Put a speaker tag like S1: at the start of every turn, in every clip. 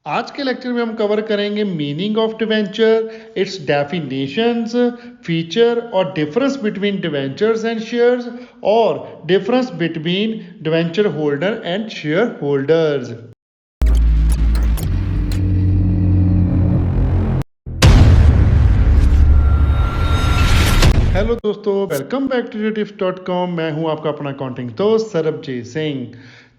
S1: आज के लेक्चर में हम कवर करेंगे meaning of debenture, its definitions, feature और difference between debentures and shares और difference between debenture holder and share holders. Hello दोस्तों, वेलकम बैक टू tips.com। मैं हूं आपका अपना अकाउंटिंग दोस्त सरबजीत सिंह।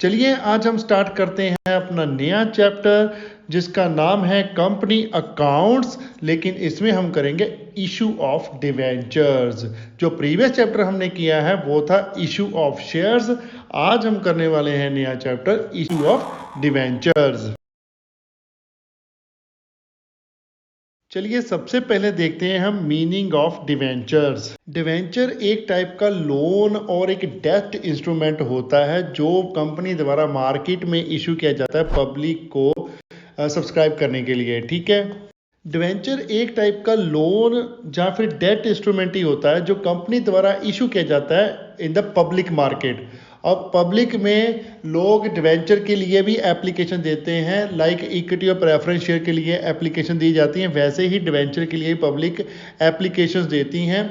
S1: चलिए आज हम स्टार्ट करते हैं अपना नया चैप्टर जिसका नाम है कंपनी अकाउंट्स, लेकिन इसमें हम करेंगे इशू ऑफ डिवेंचर्स। जो प्रीवियस चैप्टर हमने किया है वो था इशू ऑफ शेयर्स। आज हम करने वाले हैं नया चैप्टर इशू ऑफ डिवेंचर्स। चलिए सबसे पहले देखते हैं हम मीनिंग ऑफ डिवेंचर्स। डिवेंचर एक टाइप का लोन और एक डेट इंस्ट्रूमेंट होता है जो कंपनी द्वारा मार्केट में इशू किया जाता है पब्लिक को सब्सक्राइब करने के लिए। ठीक है, डिवेंचर एक टाइप का लोन या फिर डेट इंस्ट्रूमेंट ही होता है जो कंपनी द्वारा इशू किया जाता है इन द पब्लिक मार्केट। अब पब्लिक में लोग डिवेंचर के लिए भी एप्लीकेशन देते हैं, लाइक इक्विटी और प्रेफरेंस शेयर के लिए एप्लीकेशन दी जाती हैं, वैसे ही डिवेंचर के लिए पब्लिक एप्लीकेशंस देती हैं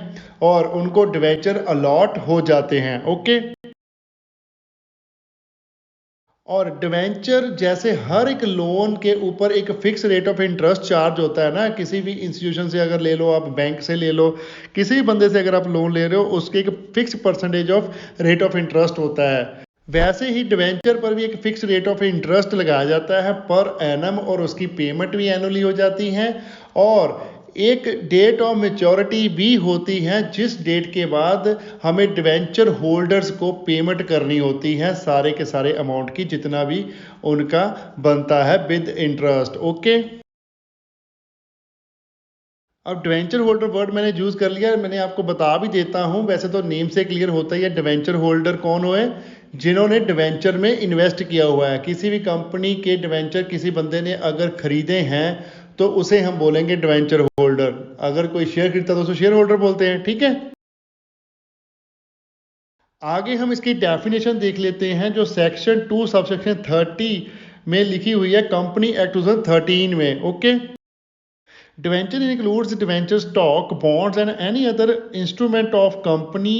S1: और उनको डिवेंचर अलॉट हो जाते हैं। ओके, और डिवेंचर जैसे हर एक लोन के ऊपर एक fix rate of interest charge होता है ना। किसी भी इंस्टीट्यूशन से अगर ले लो, आप बैंक से ले लो, किसी भी बंदे से अगर आप लोन ले रहे हो, उसके एक fix percentage of rate of interest होता है। वैसे ही डिवेंचर पर भी एक फिक्स रेट ऑफ इंटरेस्ट लगाया जाता है पर एनम, और उसकी पेमेंट भी एनुअली हो जाती है और एक डेट ऑफ मेच्योरिटी भी होती है जिस डेट के बाद हमें डिवेंचर होल्डर्स को पेमेंट करनी होती है सारे के सारे अमाउंट की, जितना भी उनका बनता है विद इंटरेस्ट। ओके, अब डिवेंचर होल्डर वर्ड मैंने यूज कर लिया, मैंने आपको बता भी देता हूं। वैसे तो नेम से क्लियर होता ही है डिवेंचर होल्डर कौन हुए, जिन्होंने डिवेंचर में इन्वेस्ट किया हुआ है। किसी भी कंपनी के डिवेंचर किसी बंदे ने अगर खरीदे हैं तो उसे हम बोलेंगे डिवेंचर होल्डर। अगर कोई शेयर खरीदता तो उसे शेयर होल्डर बोलते हैं। ठीक है, आगे हम इसकी डेफिनेशन देख लेते हैं जो सेक्शन 2 सबसेक्शन 30 में लिखी हुई है कंपनी एक्ट 2013 में। Okay, debenture includes debenture stock, bonds and any other instrument of company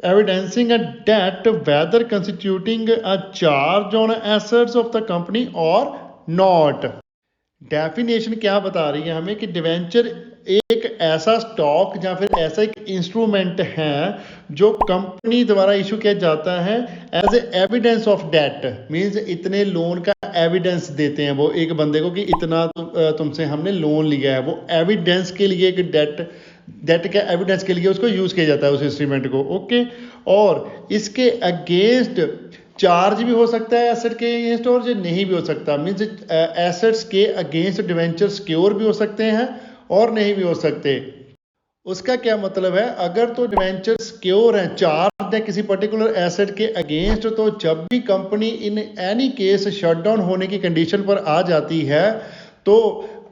S1: evidencing a debt, whether constituting a charge on assets of the company or not। Definition क्या बता रही है हमें कि डिवेंचर एक ऐसा स्टॉक या फिर ऐसा एक इंस्ट्रूमेंट है जो कंपनी द्वारा इशू किया जाता है as a evidence of debt. Means इतने लोन का एविडेंस देते हैं वो एक बंदे को कि इतना तुमसे हमने लोन लिया है। वो एविडेंस के लिए एक डेट के एविडेंस के लिए उसको यूज किया जाता है उस इंस्ट्रूमेंट को। ओके, और इसके अगेंस्ट चार्ज भी हो सकता है एसेट के अगेंस्ट और जो नहीं भी हो सकता। मींस एसेट्स के अगेंस्ट डिवेंचर सिक्योर भी हो सकते हैं और नहीं भी हो सकते। उसका क्या मतलब है, अगर तो डिवेंचर सिक्योर है, चार्ज है किसी पर्टिकुलर एसेट के अगेंस्ट, तो जब भी company in any case shutdown होने की कंडीशन पर आ जाती है तो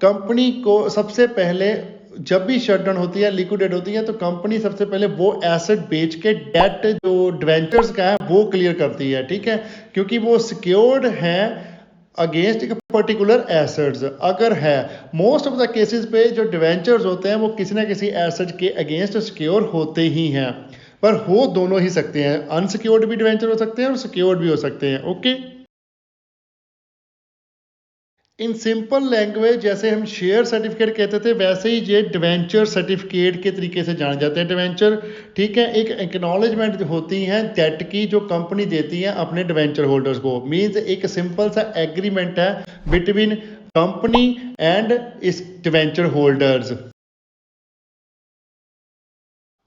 S1: कंपनी को सबसे पहले, जब भी शटडाउन होती है, लिक्विडेट होती है, तो कंपनी सबसे पहले वो एसेट बेच के डेट जो डिवेंचर्स का है वो क्लियर करती है। ठीक है, क्योंकि वो सिक्योर्ड है अगेंस्ट एक पर्टिकुलर एसेट्स। अगर है मोस्ट ऑफ द केसेस पे जो डिवेंचर्स होते हैं वो किसी ना किसी एसेट के अगेंस्ट सिक्योर होते ही हैं, पर हो दोनों ही सकते हैं। अनसिक्योर्ड भी डिवेंचर हो सकते हैं और सिक्योर्ड भी हो सकते हैं। ओके, इन सिंपल लैंग्वेज जैसे हम शेयर सर्टिफिकेट कहते थे, वैसे ही ये डिवेंचर सर्टिफिकेट के तरीके से जाने जाते हैं डिवेंचर। ठीक है, एक एक्नॉलेजमेंट होती है डेट की जो कंपनी देती है अपने डिवेंचर होल्डर्स को। मींस एक सिंपल सा एग्रीमेंट है बिटवीन कंपनी एंड इस डिवेंचर होल्डर्स।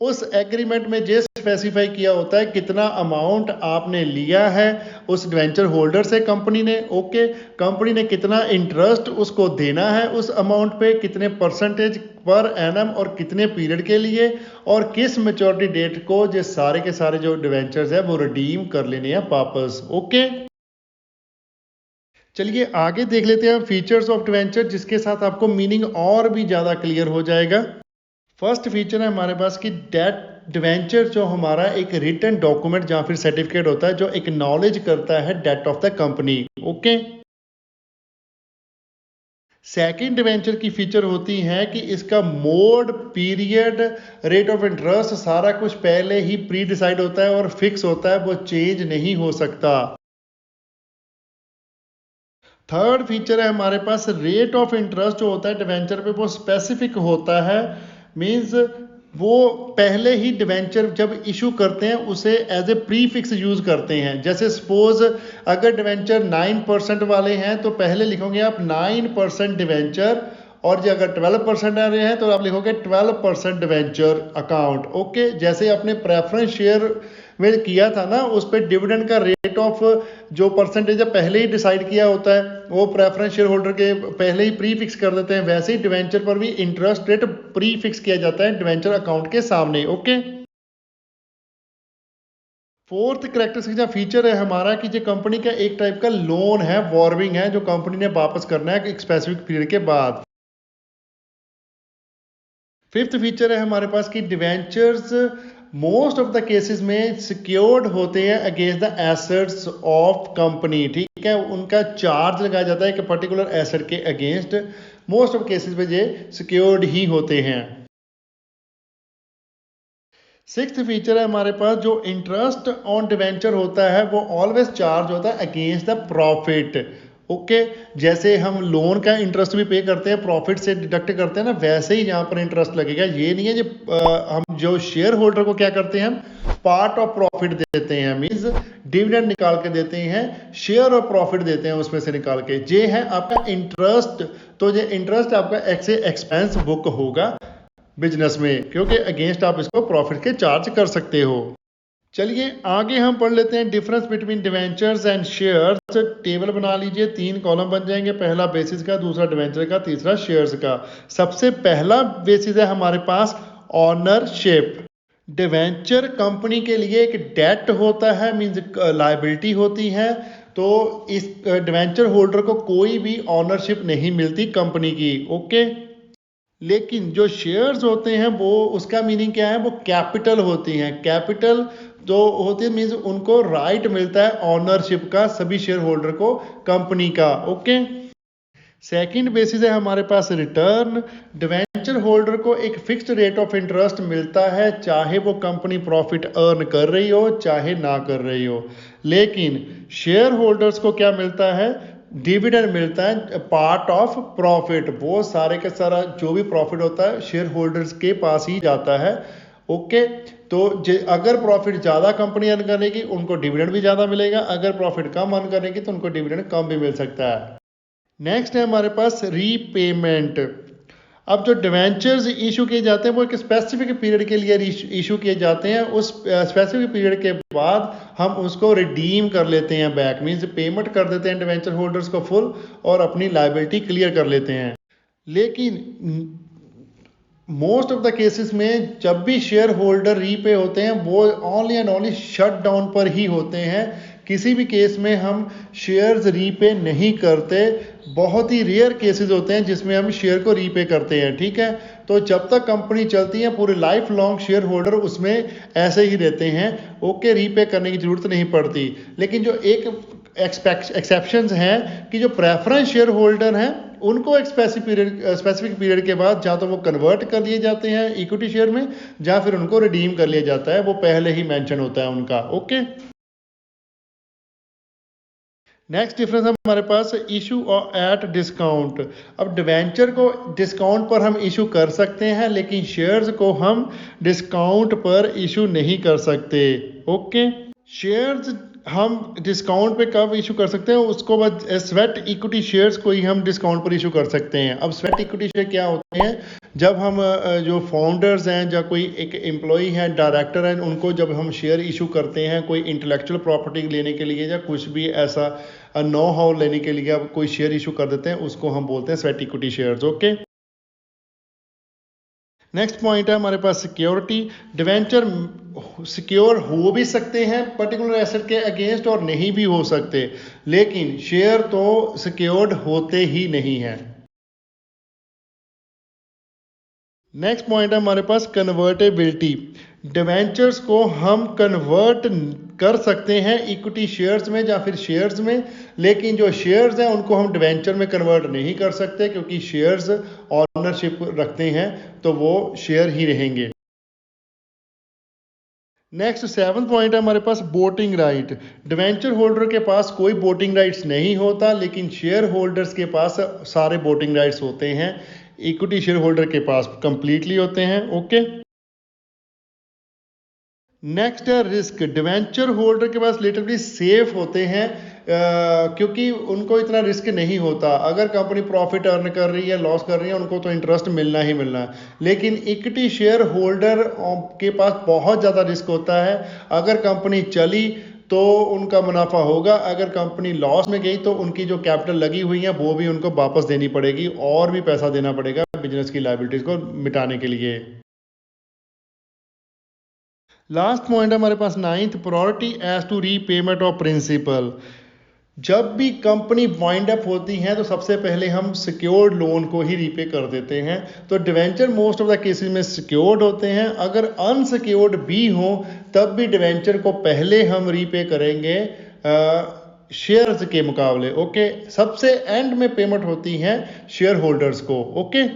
S1: उस एग्रीमेंट में ये स्पेसिफाई किया होता है कितना अमाउंट आपने लिया है उस डिवेंचर होल्डर से कंपनी ने। ओके, कंपनी ने कितना इंटरेस्ट उसको देना है उस अमाउंट पे, कितने परसेंटेज पर एनम और कितने पीरियड के लिए, और किस मेच्योरिटी डेट को ये सारे के सारे जो डिवेंचर्स है वो रिडीम कर लेने हैं वापस। ओके, चलिए आगे देख लेते हैं फीचर्स ऑफ डिवेंचर, जिसके साथ आपको मीनिंग और भी ज्यादा क्लियर हो जाएगा। फर्स्ट फीचर है हमारे पास कि डेट डिवेंचर जो हमारा एक रिटन डॉक्यूमेंट या फिर सर्टिफिकेट होता है जो एक्नॉलेज करता है debt of the company. Okay, second debenture की फीचर होती है कि इसका mode, period, rate of interest सारा कुछ पहले ही प्री डिसाइड होता है और फिक्स होता है, वो चेंज नहीं हो सकता। थर्ड फीचर है हमारे पास रेट ऑफ इंटरेस्ट जो होता है डिवेंचर पे वो स्पेसिफिक होता है। मींस वो पहले ही डिवेंचर जब इशू करते हैं उसे as a prefix use करते हैं। जैसे सपोज अगर डिवेंचर 9% वाले हैं तो पहले लिखोगे आप 9% डिवेंचर, और जो अगर 12% आ रहे हैं तो आप लिखोगे 12% डिवेंचर अकाउंट। ओके, जैसे आपने प्रेफरेंस शेयर में किया था ना, उस पर डिविडेंड का रेट ऑफ जो परसेंटेज है पहले ही डिसाइड किया होता है, वो प्रेफरेंस शेयर होल्डर के पहले ही प्री फिक्स कर देते हैं। वैसे ही डिवेंचर पर भी इंटरेस्ट रेट प्री फिक्स किया जाता है डिवेंचर अकाउंट के सामने। ओके, फोर्थ करेक्टरिस्टिक या फीचर है हमारा कि जो कंपनी का एक टाइप का लोन है, बोरोइंग है, जो कंपनी ने वापस करना है एक स्पेसिफिक पीरियड के बाद। फिफ्थ फीचर है हमारे पास कि debentures most of the cases में सिक्योर्ड होते हैं against the assets of company. ठीक है, उनका चार्ज लगाया जाता है कि पर्टिकुलर एसेट के अगेंस्ट। मोस्ट ऑफ केसेस में ये सिक्योर्ड ही होते हैं। सिक्स्थ फीचर है हमारे पास जो इंटरेस्ट ऑन डिवेंचर होता है वो ऑलवेज चार्ज होता है अगेंस्ट द प्रॉफिट। ओके, जैसे हम लोन का इंटरेस्ट भी पे करते हैं, प्रॉफिट से डिडक्ट करते हैं ना, वैसे ही यहाँ पर इंटरेस्ट लगेगा। ये नहीं है जो हम जो शेयर होल्डर को क्या करते हैं, हम पार्ट ऑफ प्रॉफिट देते हैं, मींस डिविडेंड निकाल के देते हैं, शेयर ऑफ प्रॉफिट देते हैं उसमें से निकाल के। ये है आपका इंटरेस्ट। तो ये इंटरेस्ट आपका एक्सपेंस बुक होगा बिजनेस में, क्योंकि अगेंस्ट आप इसको प्रॉफिट के चार्ज कर सकते हो। चलिए आगे हम पढ़ लेते हैं difference between debentures and shares. Table बना लीजिए, 3 कॉलम बन जाएंगे, पहला बेसिस का, दूसरा डिवेंचर का, तीसरा शेयर्स का। सबसे पहला बेसिस है हमारे पास ऑनरशिप। डिवेंचर कंपनी के लिए एक डेट होता है, मींस लायबिलिटी होती है। तो इस डिवेंचर होल्डर को कोई भी ऑनरशिप नहीं मिलती कंपनी की। ओके, लेकिन जो शेयर्स होते हैं वो उसका मीनिंग क्या है, वो कैपिटल होती हैं। कैपिटल जो होती है मीन्स उनको राइट मिलता है ऑनरशिप का, सभी शेयर होल्डर को कंपनी का। ओके, सेकंड बेसिस है हमारे पास रिटर्न। डिवेंचर होल्डर को एक फिक्स्ड रेट ऑफ इंटरेस्ट मिलता है, चाहे वो कंपनी प्रॉफिट अर्न कर रही हो चाहे ना कर रही हो। लेकिन शेयर होल्डर्स को क्या मिलता है, डिविडेंड मिलता है, पार्ट ऑफ प्रॉफिट। वो सारे के सारा जो भी प्रॉफिट होता है शेयर होल्डर्स के पास ही जाता है। ओके, तो अगर प्रॉफिट ज़्यादा कंपनी अर्न करेगी उनको डिविडेंड भी ज़्यादा मिलेगा, अगर प्रॉफिट कम अर्न करेगी तो उनको डिविडेंड कम भी मिल सकता है। नेक्स्ट है हमारे पास रीपेमेंट। अब जो डिवेंचर्स इशू किए जाते हैं वो एक स्पेसिफिक पीरियड के लिए इशू किए जाते हैं। उस स्पेसिफिक पीरियड के बाद हम उसको रिडीम कर लेते हैं बैक, मींस पेमेंट कर देते हैं डिवेंचर होल्डर्स को फुल और अपनी लायबिलिटी क्लियर कर लेते हैं। लेकिन मोस्ट ऑफ द केसेस में जब भी शेयर होल्डर रीपे होते हैं वो only and only shut down पर ही होते हैं। किसी भी केस में हम शेयर्स रीपे नहीं करते। बहुत ही रेयर केसेस होते हैं जिसमें हम शेयर को रीपे करते हैं। ठीक है, तो जब तक कंपनी चलती है पूरी लाइफ लॉन्ग शेयर होल्डर उसमें ऐसे ही रहते हैं। ओके, रीपे करने की जरूरत नहीं पड़ती। लेकिन जो एक एक्सेप्शंस हैं कि जो प्रेफरेंस शेयर होल्डर हैं उनको एक स्पेसिफिक पीरियड के बाद या तो वो कन्वर्ट कर लिए जाते हैं इक्विटी शेयर में, या फिर उनको रिडीम कर लिया जाता है, वो पहले ही मेंशन होता है उनका। ओके, नेक्स्ट डिफरेंस हमारे पास इशू एट डिस्काउंट। अब डिवेंचर को डिस्काउंट पर हम इशू कर सकते हैं, लेकिन शेयर्स को हम डिस्काउंट पर इशू नहीं कर सकते। ओके, शेयर्स हम डिस्काउंट पे कब इशू कर सकते हैं, उसको बाद स्वेट इक्विटी शेयर्स को ही हम डिस्काउंट पर इशू कर सकते हैं। अब स्वेट इक्विटी शेयर क्या होते हैं, जब हम जो फाउंडर्स हैं या कोई एक एम्प्लॉई है, डायरेक्टर हैं, उनको जब हम शेयर इशू करते हैं कोई इंटेलेक्चुअल प्रॉपर्टी लेने के लिए या कुछ भी ऐसा नो हाउ लेने के लिए अब कोई शेयर इशू कर देते हैं, उसको हम बोलते हैं sweat equity shares. Okay, next point है हमारे पास सिक्योरिटी। डिवेंचर सिक्योर हो भी सकते हैं पर्टिकुलर एसेट के अगेंस्ट और नहीं भी हो सकते, लेकिन शेयर तो सिक्योर्ड होते ही नहीं है। नेक्स्ट पॉइंट है हमारे पास कन्वर्टेबिलिटी। डिवेंचर्स को हम कन्वर्ट कर सकते हैं इक्विटी शेयर्स में या फिर शेयर्स में, लेकिन जो शेयर्स हैं उनको हम डिवेंचर में कन्वर्ट नहीं कर सकते, क्योंकि शेयर्स ऑनरशिप रखते हैं तो वो शेयर ही रहेंगे। नेक्स्ट 7th पॉइंट है हमारे पास वोटिंग राइट। डिवेंचर होल्डर के पास कोई वोटिंग राइट्स नहीं होता, लेकिन शेयर होल्डर्स के पास सारे वोटिंग राइट्स होते हैं। इक्विटी शेयर होल्डर के पास कंप्लीटली होते हैं। ओके, नेक्स्ट है रिस्क। डिवेंचर होल्डर के पास रिलेटिवली सेफ होते हैं, क्योंकि उनको इतना रिस्क नहीं होता। अगर कंपनी प्रॉफिट अर्न कर रही है, लॉस कर रही है, उनको तो इंटरेस्ट मिलना ही मिलना है। लेकिन इक्विटी शेयर होल्डर के पास बहुत ज़्यादा रिस्क होता है। अगर कंपनी चली तो उनका मुनाफा होगा, अगर कंपनी लॉस में गई तो उनकी जो कैपिटल लगी हुई है वो भी उनको वापस देनी पड़ेगी और भी पैसा देना पड़ेगा बिजनेस की लायबिलिटीज को मिटाने के लिए। लास्ट पॉइंट है हमारे पास 9th, priority as to repayment of principal. जब भी कंपनी वाइंड अप होती है तो सबसे पहले हम सिक्योर्ड लोन को ही रीपे कर देते हैं। तो debenture most of the cases में सिक्योर्ड होते हैं। अगर अनसिक्योर्ड भी हो तब भी डिवेंचर को पहले हम रीपे करेंगे शेयर्स के मुकाबले। ओके, सबसे एंड में पेमेंट होती है शेयर होल्डर्स को। ओके,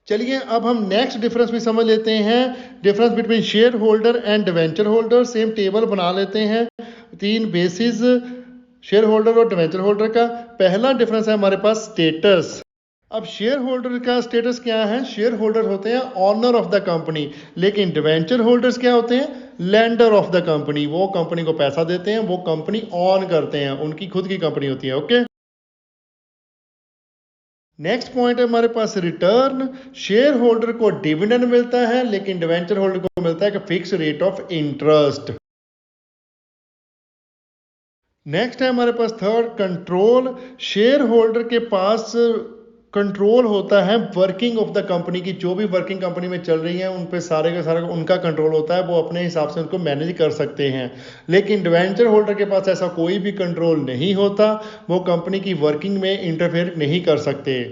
S1: चलिए अब हम नेक्स्ट डिफरेंस भी समझ लेते हैं, difference between share holder and debenture holder. Same table बना लेते हैं, 3 बेसिस शेयर होल्डर और डिवेंचर होल्डर का। पहला डिफरेंस है हमारे पास स्टेटस। अब शेयर होल्डर का स्टेटस क्या है? शेयर होल्डर होते हैं ऑनर ऑफ द कंपनी, लेकिन डिवेंचर होल्डर्स क्या होते हैं? Lender of the company. वो कंपनी को पैसा देते हैं, वो कंपनी ऑन करते हैं, उनकी खुद की कंपनी होती है। ओके, नेक्स्ट पॉइंट है हमारे पास रिटर्न। शेयर होल्डर को डिविडेंड मिलता है, लेकिन डिवेंचर होल्डर को मिलता है कि fix rate of interest. Next है हमारे पास थर्ड, कंट्रोल। शेयर होल्डर के पास कंट्रोल होता है वर्किंग ऑफ द कंपनी की। जो भी वर्किंग कंपनी में चल रही है उन पे सारे का सारा उनका कंट्रोल होता है, वो अपने हिसाब से उनको मैनेज कर सकते हैं। लेकिन डिवेंचर होल्डर के पास ऐसा कोई भी कंट्रोल नहीं होता, वो कंपनी की वर्किंग में इंटरफेयर नहीं कर सकते।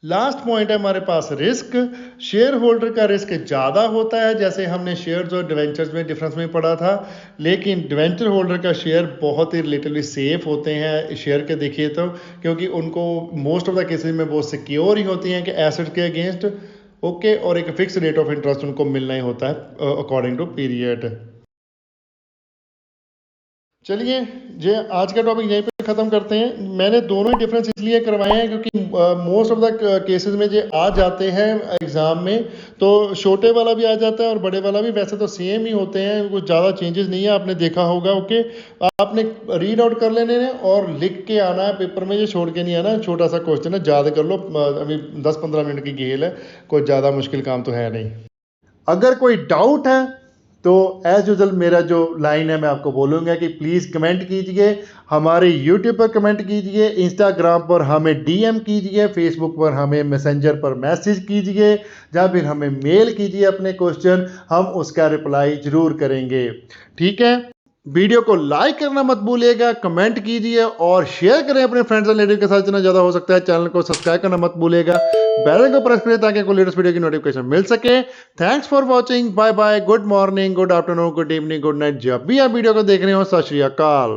S1: लास्ट पॉइंट है हमारे पास रिस्क। शेयर होल्डर का रिस्क ज़्यादा होता है, जैसे हमने शेयर्स और डिवेंचर्स में डिफरेंस में पढ़ा था। लेकिन डिवेंचर होल्डर का शेयर बहुत ही रिलेटिवली सेफ होते हैं शेयर के देखिए तो, क्योंकि उनको मोस्ट ऑफ द केसेस में वो सिक्योर ही होती हैं कि एसेट के अगेंस्ट। ओके, और एक फिक्स रेट ऑफ इंटरेस्ट उनको मिलना ही होता है अकॉर्डिंग टू पीरियड। चलिए जे आज का टॉपिक यहीं पे ख़त्म करते हैं। मैंने दोनों ही डिफरेंस इसलिए करवाए हैं क्योंकि मोस्ट ऑफ द केसेस में जो आ जाते हैं एग्ज़ाम में, तो छोटे वाला भी आ जाता है और बड़े वाला भी। वैसे तो सेम ही होते हैं, कुछ ज़्यादा चेंजेस नहीं है, आपने देखा होगा। ओके, आपने रीड आउट कर लेने हैं और लिख के आना है पेपर में, ये छोड़ के नहीं आना। छोटा सा क्वेश्चन है, याद कर लो। अभी 10-15 मिनट की खेल है, कोई ज़्यादा मुश्किल काम तो है नहीं। अगर कोई डाउट है तो एज यूजल मेरा जो लाइन है मैं आपको बोलूँगा कि प्लीज़ कमेंट कीजिए, हमारे यूट्यूब पर कमेंट कीजिए, इंस्टाग्राम पर हमें डीएम कीजिए, फेसबुक पर हमें मैसेंजर पर मैसेज कीजिए, या फिर हमें मेल कीजिए अपने क्वेश्चन, हम उसका रिप्लाई ज़रूर करेंगे। ठीक है, वीडियो को लाइक करना मत भूलिएगा, कमेंट कीजिए और शेयर करें अपने फ्रेंड्स एंड रिलेटिव के साथ जितना ज़्यादा हो सकता है। चैनल को सब्सक्राइब करना मत भूलिएगा, बेल आइकन को प्रेस करें ताकि आपको लेटेस्ट वीडियो की नोटिफिकेशन मिल सके। Thanks for watching, bye bye, good morning, good afternoon, good evening, good night. जब भी आप वीडियो को देख रहे हो, सत श्री अकाल।